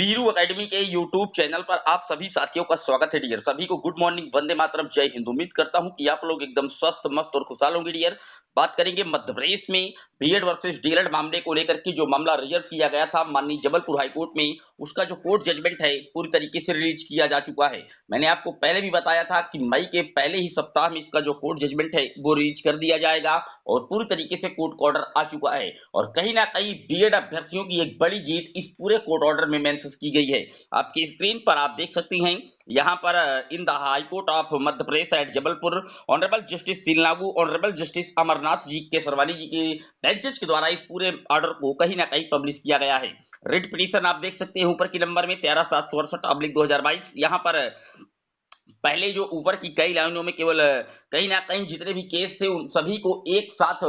Biru academy के YouTube channel पर आप सभी साथियों का स्वागत है डियर। सभी को गुड मॉर्निंग, वंदे मातरम, जय हिंद। उम्मीद करता हूं कि आप लोग एकदम स्वस्थ, मस्त और खुशहाल होंगे डियर। बात करेंगे मध्य प्रदेश में बीएड वर्सेस डीएलएड मामले को लेकर के, जो मामला रिजर्व किया गया था माननीय जबलपुर हाईकोर्ट में, उसका जो कोर्ट जजमेंट है पूरी तरीके से रिलीज किया जा चुका है। मैंने आपको पहले भी बताया था कि मई के पहले ही सप्ताह में इसका जो कोर्ट जजमेंट है वो रिलीज कर दिया जाएगा और पूरी तरीके से कोर्ट का ऑर्डर आ चुका है। और कहीं ना कहीं बीएड अभ्यर्थियों की एक बड़ी जीत इस पूरे कोर्ट ऑर्डर में मेंशन की गई है। आपकी स्क्रीन पर आप देख सकती हैं, यहाँ पर in the high court of Madhya Pradesh at Jabalpur, honourable justice Sheel Nagu, honourable justice Amarnath ji Kesarwani जी के बेंचेस के द्वारा इस पूरे ऑर्डर को कहीं ना कहीं पब्लिश किया गया है। रिट पिटीशन आप देख सकते हैं ऊपर की नंबर में 13768/2022। यहाँ पर पहले जो ऊपर की कई लाइनों में केवल कहीं ना कहीं जितने भी केस थे उन सभी को एक साथ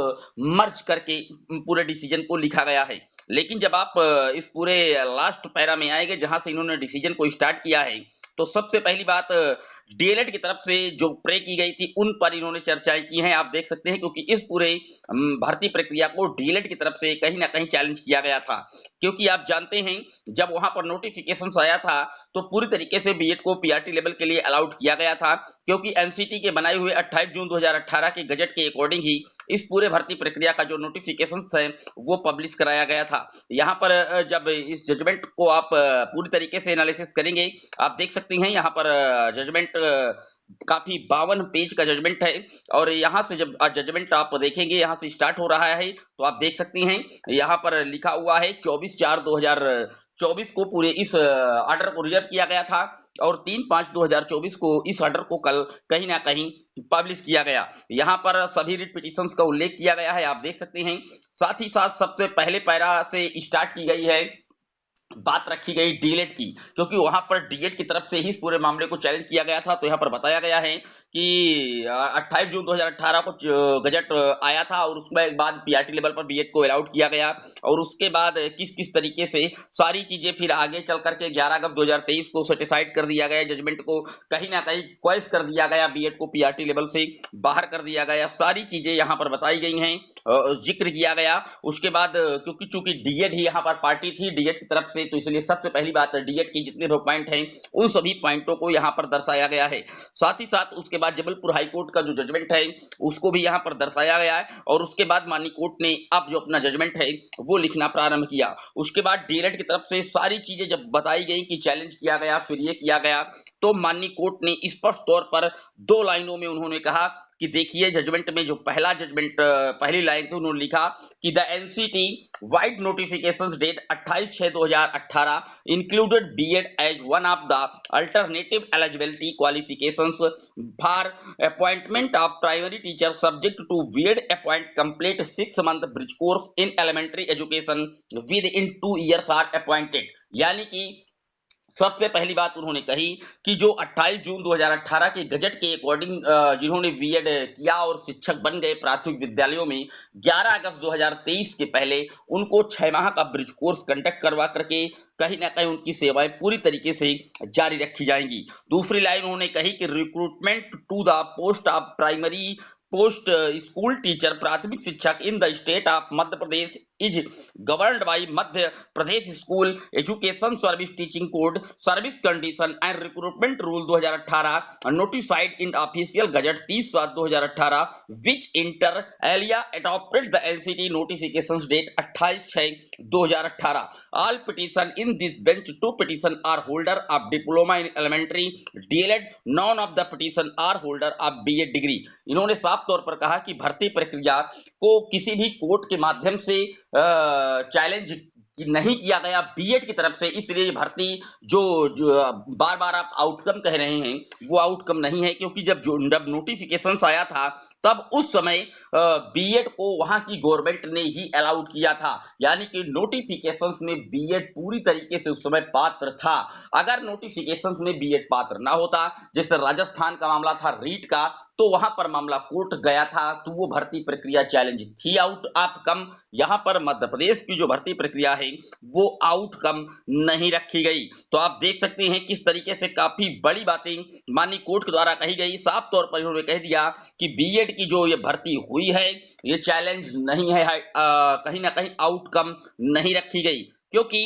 मर्ज करके पूरे डिसीजन को लिखा गया है। लेकिन जब आप इस पूरे लास्ट पैरा में आएंगे जहां से इन्होंने डिसीजन को स्टार्ट किया है, तो सबसे पहली बात डीएलएड की तरफ से जो प्रे की गई थी उन पर इन्होंने चर्चाएं की हैं। आप देख सकते हैं, क्योंकि इस पूरे भर्ती प्रक्रिया को डीएलएड की तरफ से कहीं ना कहीं चैलेंज किया गया था। क्योंकि आप जानते हैं, जब वहां पर नोटिफिकेशन आया था तो पूरी तरीके से बीएड को पीआरटी लेवल के लिए अलाउड किया गया था, क्योंकि एनसीटी के बनाए हुए 28 जून 2018 के गजट के अकॉर्डिंग ही इस पूरे भर्ती प्रक्रिया का जो नोटिफिकेशन थे वो पब्लिश कराया गया था। यहाँ पर जब इस जजमेंट को आप पूरी तरीके से एनालिसिस करेंगे, आप देख सकते हैं यहाँ पर जजमेंट काफी 52 पेज का जजमेंट है। और यहाँ से जब जजमेंट आप देखेंगे, यहाँ से स्टार्ट हो रहा है, तो आप देख सकते हैं यहाँ पर लिखा हुआ है 24/4/2024 को पूरे इस ऑर्डर को रिजर्व किया गया था और 3/5/2024 को इस ऑर्डर को कल कहीं ना कहीं पब्लिश किया गया। यहाँ पर सभी रिट पिटीशंस का उल्लेख किया गया है, आप देख सकते हैं। साथ ही साथ सबसे पहले पैरा से स्टार्ट की गई है, बात रखी गई डीएलएड की, क्योंकि वहां पर डीएलएड की तरफ से ही इस पूरे मामले को चैलेंज किया गया था। तो यहाँ पर बताया गया है कि 28 जून 2018 को गजट आया था और उसके बाद पीआरटी लेवल पर बीएड को अलाउड किया गया। और उसके बाद किस किस तरीके से सारी चीजें फिर आगे चल करके 11 अगस्त 2023 को सेटिसाइड कर दिया गया, जजमेंट को कहीं ना कहीं क्वेश कर दिया गया, बीएड को पीआरटी लेवल से बाहर कर दिया गया। सारी चीजें यहाँ पर बताई गई हैं, जिक्र किया गया। उसके बाद क्योंकि चूंकि डीएड ही यहाँ पर पार्टी थी डीएड की तरफ से, तो इसलिए सबसे पहली बात डीएड के जितने भी पॉइंट हैं उन सभी पॉइंटों को यहाँ पर दर्शाया गया है। साथ ही साथ उसके बाद जबलपुर हाई कोर्ट का जो जजमेंट है उसको भी यहाँ पर दर्शाया गया है। और उसके बाद माननीय कोर्ट ने अब जो अपना जजमेंट है वो लिखना प्रारंभ किया। उसके बाद डीएलएड की तरफ से सारी चीजें जब बताई गई कि चैलेंज किया गया, फिर ये किया गया, तो माननीय कोर्ट ने स्पष्ट तौर पर 2 लाइनों में उन्होंने कहा कि देखिए, जजमेंट में जो पहला जजमेंट पहली लाइन थी, उन्होंने लिखा कि the NCT vide notifications date 28/6/2018 included BEd as one of the alternative eligibility qualifications for appointment of primary teacher subject to BEd appoint complete 6 month bridge course in elementary education within 2 years are appointed. यानी कि सबसे पहली बात उन्होंने कही कि जो 28 जून 2018 के गजट के अकॉर्डिंग जिन्होंने बीएड किया और शिक्षक बन गए प्राथमिक विद्यालयों में, 11 अगस्त 2023 के पहले उनको 6 माह का ब्रिज कोर्स कंडक्ट करवा करके कहीं ना कहीं उनकी सेवाएं पूरी तरीके से जारी रखी जाएंगी। दूसरी लाइन उन्होंने कही कि recruitment to the post of primary post school teacher प्राथमिक शिक्षक in the state of Madhya Pradesh is governed by Madhya Pradesh school education service teaching code service condition and recruitment rule 2018 notified in official gazette 30/2018 which inter alia adopted the NCT notification date 28/6/2018। All petition in this bench, 2 petition are holder of diploma in elementary DLED, none of the petition are holder of BEd degree। इन्होंने साफ तौर पर कहा कि भर्ती प्रक्रिया को किसी भी कोर्ट के माध्यम से चैलेंज नहीं किया गया बीएड की तरफ से, इसलिए भर्ती जो बार बार आप आउटकम कह रहे हैं वो आउटकम नहीं है। क्योंकि जब नोटिफिकेशन आया था तब उस समय बीएड को वहां की गवर्नमेंट ने ही अलाउड किया था, यानी कि नोटिफिकेशंस में बीएड पूरी तरीके से उस समय पात्र था। अगर नोटिफिकेशंस में बीएड पात्र ना होता, जैसे राजस्थान का मामला था रीट का, तो वहां पर मामला कोर्ट गया था, तो वो भर्ती प्रक्रिया चैलेंज थी आउट आउटकम। यहाँ पर मध्य प्रदेश की जो भर्ती प्रक्रिया है वो आउटकम नहीं रखी गई। तो आप देख सकते हैं किस तरीके से काफी बड़ी बातें माननीय कोर्ट के द्वारा कही गई। साफ तौर पर उन्होंने कह दिया कि बीएड की जो ये भर्ती हुई है ये चैलेंज नहीं है, कहीं ना कहीं आउटकम नहीं रखी गई। क्योंकि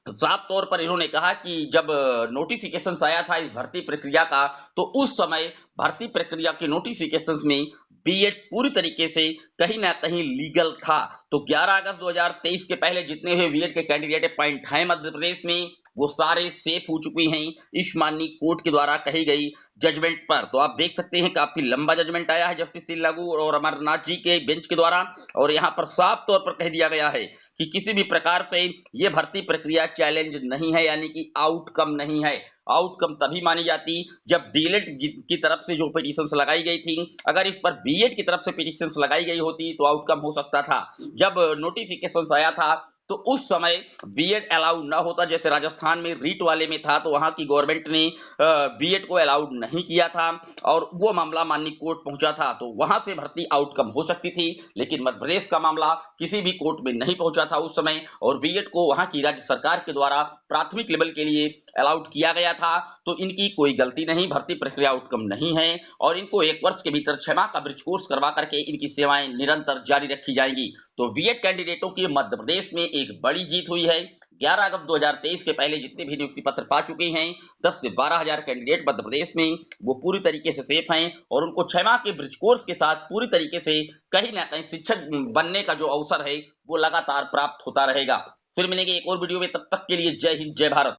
साफ तौर पर इन्होंने कहा कि जब नोटिफिकेशंस आया था इस भर्ती प्रक्रिया का, तो उस समय भर्ती प्रक्रिया के नोटिफिकेशंस में बीएड पूरी तरीके से कहीं न कहीं लीगल था। तो 11 अगस्त 2023 के पहले जितने भी बीएड के कैंडिडेट अपॉइंट हैं मध्य प्रदेश में, वो सारे सेफ हो चुके हैं इस माननीय कोर्ट के द्वारा कही गई जजमेंट पर। तो आप देख सकते हैं काफ़ी लंबा जजमेंट आया है जस्टिस सी लागू और अमरनाथ जी के बेंच के द्वारा, और यहाँ पर साफ तौर पर कह दिया गया है कि किसी भी प्रकार से ये भर्ती प्रक्रिया चैलेंज नहीं है, यानी कि आउटकम नहीं है। आउटकम तभी मानी जाती जब डीएलएड की तरफ से जो पिटीशंस लगाई गई थी, अगर इस पर बीएड की तरफ से पिटीशंस लगाई गई होती तो आउटकम हो सकता था। जब नोटिफिकेशंस आया था तो उस समय बीएड अलाउ ना होता, जैसे राजस्थान में रीट वाले में था, तो वहां की गवर्नमेंट ने बीएड को अलाउड नहीं किया था और वो मामला माननीय कोर्ट पहुंचा था, तो वहां से भर्ती आउटकम हो सकती थी। लेकिन मध्य प्रदेश का मामला किसी भी कोर्ट में नहीं पहुंचा था उस समय, और बीएड को वहां की राज्य सरकार के द्वारा प्राथमिक लेवल के लिए अलाउड किया गया था। तो इनकी कोई गलती नहीं, भर्ती प्रक्रिया आउटकम नहीं है और इनको 1 वर्ष के भीतर क्षमा का ब्रिज कोर्स करवा करके इनकी सेवाएं निरंतर जारी रखी जाएंगी। तो बीएड कैंडिडेटों की मध्य प्रदेश में एक बड़ी जीत हुई है। 11 अगस्त 2023 के पहले जितने भी नियुक्ति पत्र पा चुके हैं 10 से 12,000 कैंडिडेट मध्य प्रदेश में, वो पूरी तरीके से सेफ हैं और उनको क्षमा के ब्रिज कोर्स के साथ पूरी तरीके से कहीं ना कहीं शिक्षक बनने का जो अवसर है वो लगातार प्राप्त होता रहेगा। फिर मिलेंगे एक और वीडियो में, तब तक के लिए जय हिंद जय भारत।